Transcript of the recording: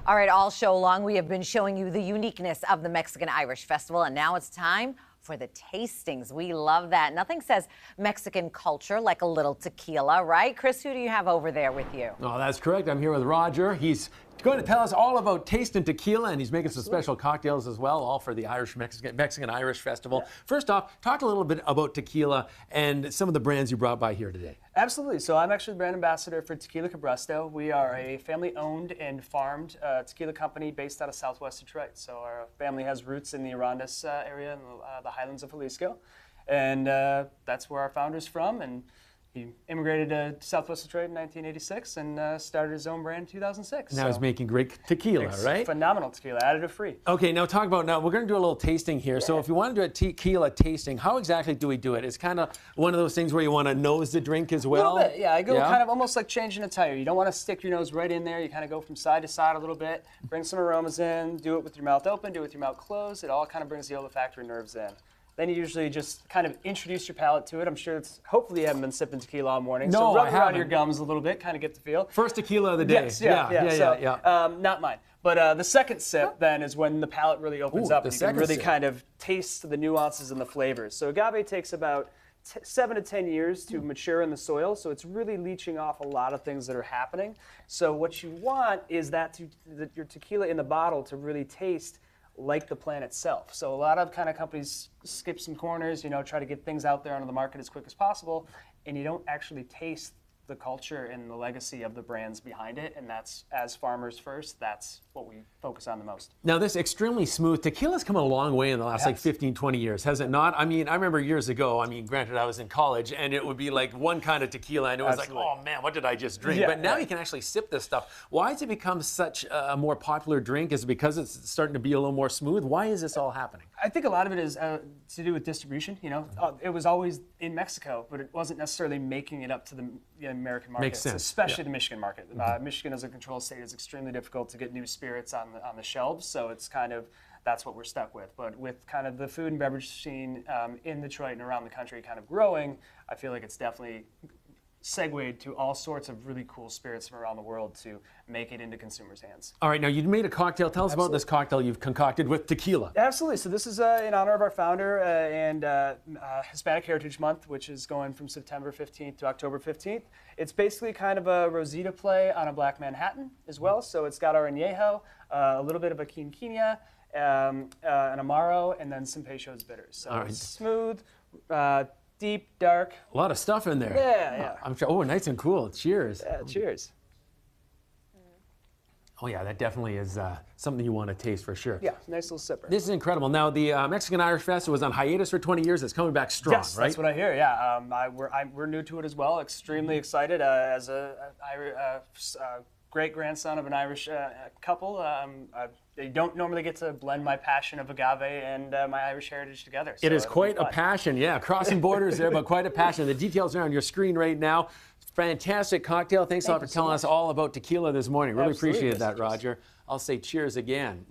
All right, all show long, we have been showing you the uniqueness of the Mexican-Irish Festival, and now it's time for the tastings. We love that. Nothing says Mexican culture like a little tequila, right? Chris, who do you have over there with you? Oh, that's correct. I'm here with Roger. He's going to tell us all about tasting tequila, and he's making some special cocktails as well, all for the Mexican-Irish Festival. Yeah. First off, talk a little bit about tequila and some of the brands you brought by here today. Absolutely. So I'm actually the brand ambassador for Tequila Cabresto. We are a family-owned and farmed tequila company based out of Southwest Detroit. So our family has roots in the Arandas area, in the Highlands of Jalisco, and that's where our founder's from. And he immigrated to Southwest Detroit in 1986 and started his own brand in 2006. Now he's making great tequila, right? Phenomenal tequila, additive free. Okay, now we're going to do a little tasting here. Yeah. So if you want to do a tequila tasting, how exactly do we do it? It's kind of one of those things where you want to nose the drink as well? A little bit, yeah. I go kind of almost like changing a tire. You don't want to stick your nose right in there. You kind of go from side to side a little bit, bring some aromas in, do it with your mouth open, do it with your mouth closed. It all kind of brings the olfactory nerves in. Then you usually just kind of introduce your palate to it. I'm sure hopefully you haven't been sipping tequila all morning. No, so rub I around your gums a little bit, kind of get the feel. First tequila of the day. Yes, yeah. Not mine. But the second sip then is when the palate really opens up and you can really kind of taste the nuances and the flavors. So agave takes about 7 to 10 years to mature in the soil, so it's really leaching off a lot of things that are happening. So what you want is your tequila in the bottle to really taste like the plant itself. So a lot of kind of companies skip some corners, try to get things out there onto the market as quick as possible, and you don't actually taste the culture and the legacy of the brands behind it, and that's, as farmers first, that's what we focus on the most. Now this extremely smooth, tequila's come a long way in the last like 15, 20 years, has it not? I mean, I remember years ago, granted I was in college, and it would be like one kind of tequila, and it was like, oh man, what did I just drink? But now you can actually sip this stuff. Why has it become such a more popular drink? Is it because it's starting to be a little more smooth? Why is this all happening? I think a lot of it is to do with distribution. It was always in Mexico, but it wasn't necessarily making it up to the American market. Makes sense. Especially the Michigan market. Michigan, as a controlled state, is extremely difficult to get new spirits on the shelves, so it's kind of, that's what we're stuck with. But with kind of the food and beverage scene in Detroit and around the country kind of growing, I feel like it's definitely segued to all sorts of really cool spirits from around the world to make it into consumers' hands. All right, now you made a cocktail. Tell us about this cocktail you've concocted with tequila. Absolutely. So this is in honor of our founder and Hispanic Heritage Month, which is going from September 15th to October 15th. It's basically kind of a Rosita play on a Black Manhattan as well. So it's got our añejo, a little bit of a quinquina, an amaro, and then some Peychaud's bitters. So it's smooth, deep, dark. A lot of stuff in there. Yeah. I'm sure. Oh, nice and cool. Cheers. Yeah, cheers. Oh yeah, that definitely is something you want to taste for sure. Yeah, nice little sipper. This is incredible. Now the Mexican-Irish Fest was on hiatius for 20 years. It's coming back strong, yes, right? That's what I hear. Yeah, we're new to it as well. Extremely excited as a great grandson of an Irish couple. I don't normally get to blend my passion of agave and my Irish heritage together. So it is quite a passion, yeah. Crossing borders there, but quite a passion. The details are on your screen right now. Fantastic cocktail. Thanks a lot for telling us all about tequila this morning. Really appreciated that, Roger. I'll say cheers again.